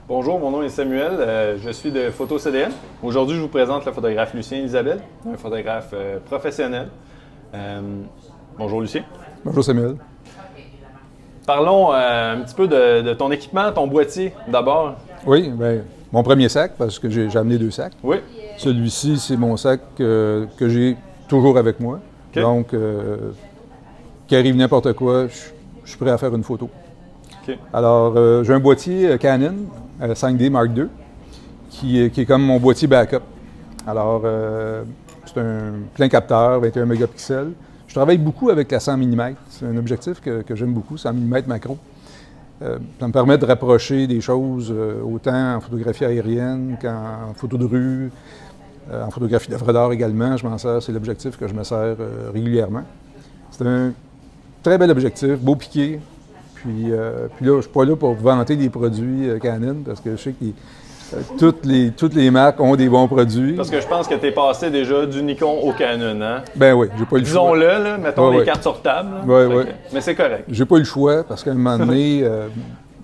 Bonjour, mon nom est Samuel, je suis de Photo CDN. Aujourd'hui, je vous présente le photographe Lucien Isabelle, un photographe professionnel. Bonjour Lucien. Bonjour Samuel. Parlons un petit peu de ton équipement, ton boîtier d'abord. Oui, bien, mon premier sac, parce que j'ai amené 2 sacs. Oui. Celui-ci, c'est mon sac que j'ai toujours avec moi. OK. Donc, qu'il arrive n'importe quoi, je suis prêt à faire une photo. OK. Alors, j'ai un boîtier Canon 5D Mark II qui est comme mon boîtier backup. Alors, c'est un plein capteur, 21 mégapixels. Je travaille beaucoup avec la 100 mm. C'est un objectif que j'aime beaucoup, 100 mm macro. Ça me permet de rapprocher des choses autant en photographie aérienne qu'en photo de rue, en photographie d'œuvres d'art également. Je m'en sers, c'est l'objectif que je me sers régulièrement. C'est un très bel objectif, beau piqué. Puis là, je ne suis pas là pour vanter des produits Canon parce que je sais que toutes les marques ont des bons produits. Parce que je pense que tu es passé déjà du Nikon au Canon, hein? Ben oui, j'ai pas eu le choix. Disons-le, là, mettons Ouais, les ouais. cartes sur table. là. Ouais, Fait ouais. que- mais c'est correct. J'ai pas eu le choix parce qu'à un moment donné,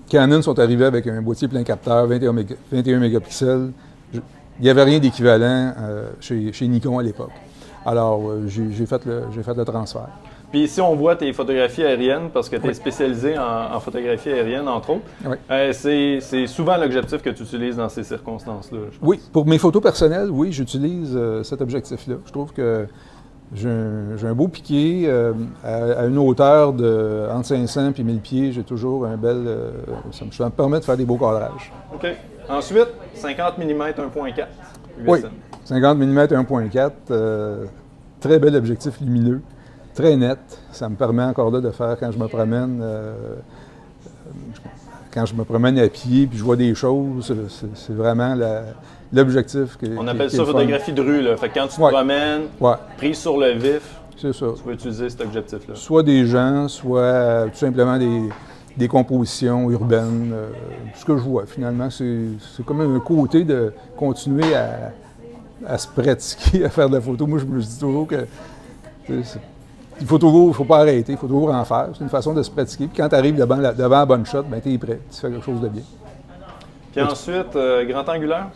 Canon sont arrivés avec un boîtier plein capteur, 21 mégapixels. Il n'y avait rien d'équivalent chez Nikon à l'époque. Alors, j'ai fait le transfert. Puis ici, on voit tes photographies aériennes parce que tu es Oui. spécialisé en photographie aérienne, entre autres. Oui. C'est souvent l'objectif que tu utilises dans ces circonstances-là. je pense. Oui, pour mes photos personnelles, oui, j'utilise cet objectif-là. Je trouve que j'ai un beau piqué à une hauteur de entre 500 et 1000 pieds. J'ai toujours un bel... ça me permet de faire des beaux cadrages. OK. Ensuite, 50 mm 1.4. Oui, USM. 50 mm 1.4, très bel objectif lumineux, très net. Ça me permet encore là de faire quand je me promène à pied puis je vois des choses. C'est vraiment l'objectif On qui appelle est ça le fun. photographie de rue. Là. Fait que quand tu te Ouais. promènes, Ouais, prise sur le vif, c'est ça. tu peux utiliser cet objectif-là. Soit des gens, soit tout simplement des compositions urbaines. Ce que je vois, finalement, c'est comme un côté de continuer à se pratiquer, à faire de la photo. Moi, je me dis toujours que il faut pas arrêter, il faut toujours en faire. C'est une façon de se pratiquer. Puis quand tu arrives devant la bonne shot, ben, tu es prêt, tu fais quelque chose de bien. Puis ensuite, grand angulaire.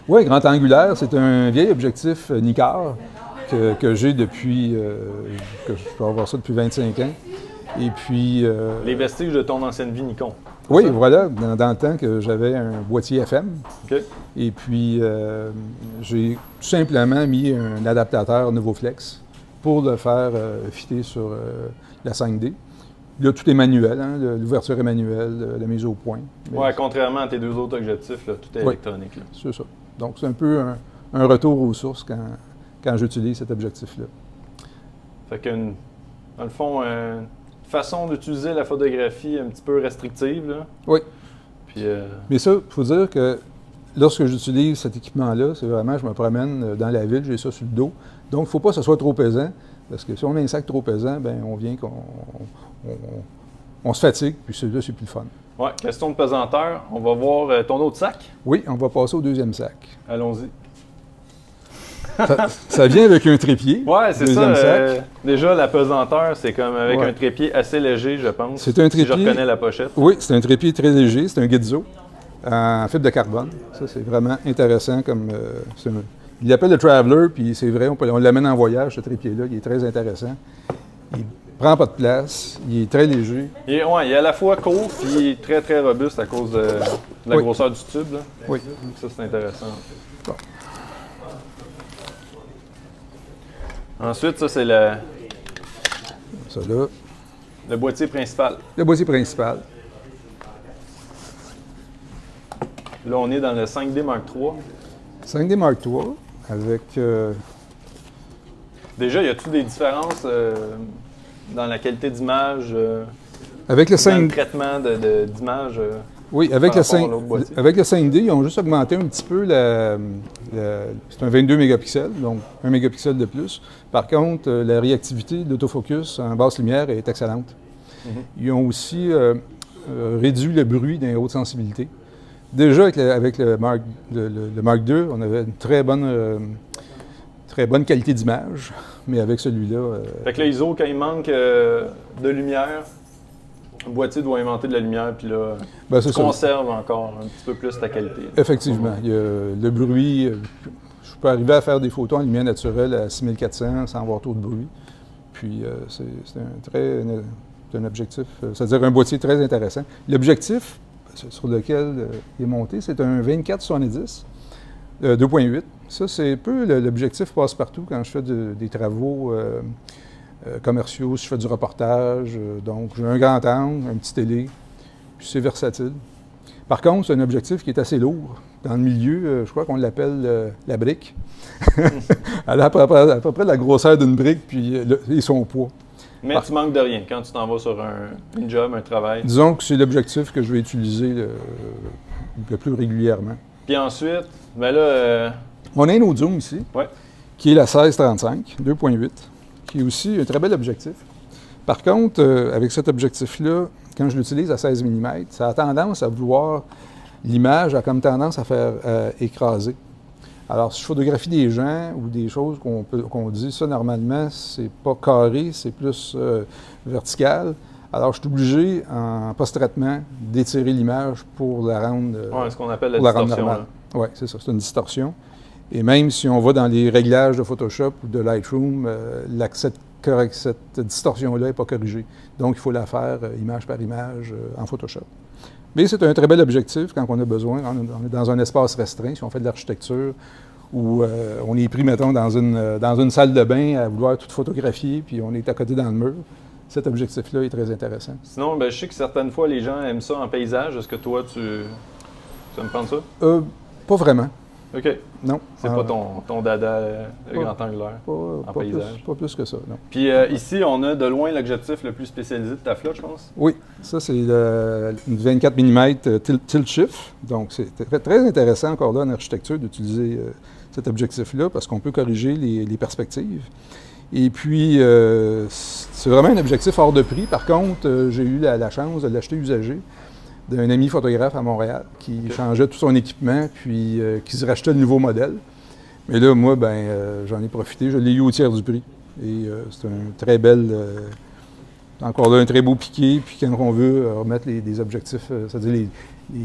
Oui, grand angulaire, c'est un vieil objectif Nikkor que j'ai depuis, que je peux avoir ça depuis 25 ans. Et puis, Les vestiges de ton ancienne vie Nikon. oui, ça? voilà, dans le temps que j'avais un boîtier FM. OK. Et puis, j'ai tout simplement mis un adaptateur Novoflex pour le faire fitter sur la 5D. Là, tout est manuel, hein, l'ouverture est manuelle, la mise au point. Mais Ouais, contrairement à tes deux autres objectifs, là, tout est Oui. électronique. Là. c'est ça. Donc, c'est un peu un retour aux sources quand j'utilise cet objectif-là. Fait qu'une, dans le fond, une façon d'utiliser la photographie un petit peu restrictive. Là. Oui. Puis, Mais ça, il faut dire que lorsque j'utilise cet équipement-là, c'est vraiment, je me promène dans la ville, j'ai ça sur le dos. Donc, il ne faut pas que ce soit trop pesant, parce que si on met un sac trop pesant, ben on vient on se fatigue, puis celui-là, c'est plus le fun. ouais, question de pesanteur. On va voir ton autre sac. Oui, on va passer au deuxième sac. Allons-y. Ça vient avec un trépied. Ouais, c'est ça. deuxième sac. Déjà, la pesanteur, c'est comme avec Ouais. un trépied assez léger, je pense. C'est un Si je trépied- reconnais la pochette. Oui, c'est un trépied très léger, c'est un Gizzo en fibre de carbone. Ça, c'est vraiment intéressant comme... il l'appelle le Traveler, puis c'est vrai, on l'amène en voyage, ce trépied-là, il est très intéressant. Il prend pas de place, il est très léger. Il est à la fois court puis il est très très robuste à cause de la Oui. grosseur du tube. Là. Oui. Ça, c'est intéressant. Bon. Ensuite, ça, c'est Ça là, le boîtier principal. le boîtier principal. Là, on est dans le 5D Mark III. 5D Mark III avec... Déjà, y a-t-il des différences dans la qualité d'image, avec le dans 5... le traitement d'image? Oui, avec par le, rapport à 5, l'autre boîtier. avec le 5D, ils ont juste augmenté un petit peu c'est un 22 mégapixels, donc 1 mégapixel de plus. Par contre, la réactivité de l'autofocus en basse lumière est excellente. Mhm. Ils ont aussi réduit le bruit dans les hautes sensibilités. Déjà, avec le Mark II, on avait une très bonne qualité d'image, mais avec celui-là... Fait que l'ISO, quand il manque de lumière, boîtier doit inventer de la lumière, puis là, Ben, tu c'est ça. conserves encore un petit peu plus ta qualité. Effectivement. Il y a le bruit. Je peux arriver à faire des photos en lumière naturelle à 6400 sans avoir trop de bruit. Puis c'est un objectif, c'est-à-dire un boîtier très intéressant. L'objectif sur lequel il est monté, c'est un 24-70 2.8. Ça, c'est un peu l'objectif passe-partout quand je fais des travaux commerciaux, si je fais du reportage. Donc, j'ai un grand angle, un petit télé, puis c'est versatile. Par contre, c'est un objectif qui est assez lourd. Dans le milieu, je crois qu'on l'appelle la brique. Elle a à peu près la grosseur d'une brique, puis et son poids. Mais tu manques de rien quand tu t'en vas sur un job, un travail. Disons que c'est l'objectif que je vais utiliser le plus régulièrement. Puis ensuite, ben là... On a un autre zoom ici, Ouais. qui est la 16-35, 2.8, qui est aussi un très bel objectif. Par contre, avec cet objectif-là, quand je l'utilise à 16 mm, ça a tendance à vouloir... L'image a comme tendance à faire écraser. Alors, si je photographie des gens ou des choses qu'on dit, ça, normalement, c'est pas carré, c'est plus vertical. Alors, je suis obligé, en post-traitement, d'étirer l'image pour la rendre ce qu'on appelle la distorsion. Oui, c'est ça, c'est une distorsion. Et même si on va dans les réglages de Photoshop ou de Lightroom, cette distorsion-là n'est pas corrigée. Donc, il faut la faire image par image en Photoshop. Mais c'est un très bel objectif quand on a besoin. On est dans un espace restreint, si on fait de l'architecture, ou on est pris, mettons, dans une salle de bain à vouloir tout photographier, puis on est à côté dans le mur. Cet objectif-là est très intéressant. Sinon, ben, je sais que certaines fois, les gens aiment ça en paysage. Est-ce que toi, tu aimes prendre ça? Pas vraiment. OK. Non. C'est pas ton dada, le grand angulaire, en paysage? Pas plus que ça, non. Puis ici, on a de loin l'objectif le plus spécialisé de ta flotte, je pense? Oui, ça c'est une 24 mm tilt shift. Donc c'est très intéressant encore là en architecture d'utiliser cet objectif-là parce qu'on peut corriger les perspectives. Et puis, c'est vraiment un objectif hors de prix. Par contre, j'ai eu la chance de l'acheter usagé d'un ami photographe à Montréal qui changeait tout son équipement, puis qui se rachetait le nouveau modèle. Mais là, moi, j'en ai profité. Je l'ai eu au tiers du prix. Et c'est un très bel... encore là, un très beau piqué. Puis quand on veut remettre des objectifs, c'est-à-dire tout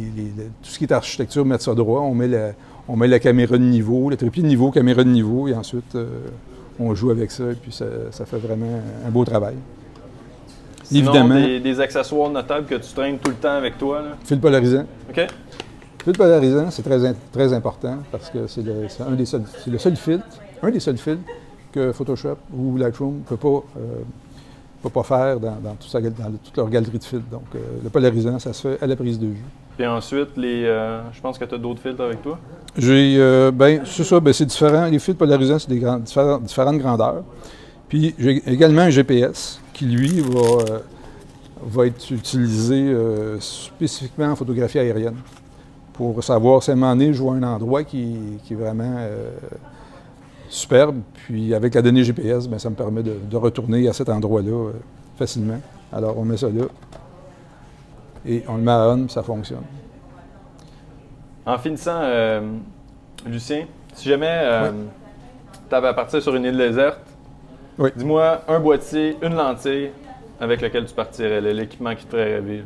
ce qui est architecture, mettre ça droit, on met la caméra de niveau, le trépied de niveau, caméra de niveau, et ensuite, on joue avec ça, et puis ça fait vraiment un beau travail. Sinon, évidemment, des accessoires notables que tu traînes tout le temps avec toi, là? Fil polarisant. OK. Fil polarisant, c'est très important parce que c'est un des seuls filtres que Photoshop ou Lightroom ne peut pas faire dans toute leur galerie de filtres. Donc, le polarisant, ça se fait à la prise de vue. Puis ensuite, je pense que tu as d'autres filtres avec toi? C'est ça, c'est différent. Les filtres polarisants, c'est différentes grandeurs. Puis, j'ai également un GPS qui, lui, va être utilisé spécifiquement en photographie aérienne pour savoir si à un moment donné, je vois un endroit qui est vraiment superbe. Puis, avec la donnée GPS, ça me permet de retourner à cet endroit-là facilement. Alors, on met ça là et on le met à on, ça fonctionne. En finissant, Lucien, si jamais tu avais à partir sur une île déserte, dis-moi un boîtier, une lentille avec lequel tu partirais, l'équipement qui te ferait rêver.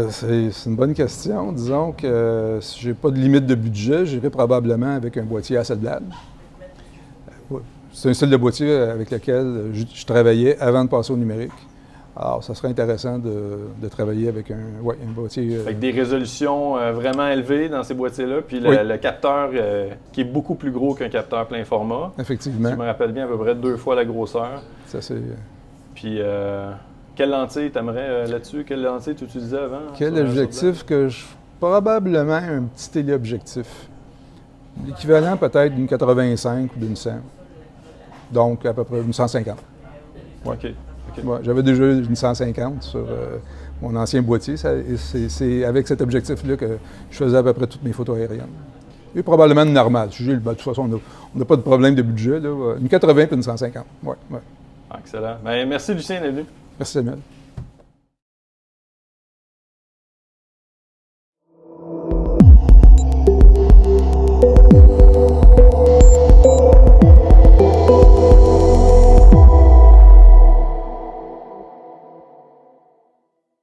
C'est une bonne question. Disons que si j'ai pas de limite de budget, j'irais probablement avec un boîtier Hasselblad. C'est un style de boîtier avec lequel je travaillais avant de passer au numérique. Alors, ça serait intéressant de travailler avec un boîtier... Avec des résolutions vraiment élevées dans ces boîtiers-là, puis le capteur qui est beaucoup plus gros qu'un capteur plein format. Effectivement. Si je me rappelle bien, à peu près 2 fois la grosseur. Ça, c'est... Puis, quelle lentille tu aimerais là-dessus? Quelle lentille tu utilisais avant? Quel objectif probablement un petit téléobjectif. L'équivalent peut-être d'une 85 ou d'une 100. Donc, à peu près une 150. Ouais. OK. Ouais, j'avais déjà une 150 sur mon ancien boîtier. C'est avec cet objectif-là que je faisais à peu près toutes mes photos aériennes. Et probablement une normale. De toute façon, on n'a pas de problème de budget. Là. Une 80 puis une 150. Ouais. Excellent. Merci, Lucien, d'être venu. Merci, Samuel.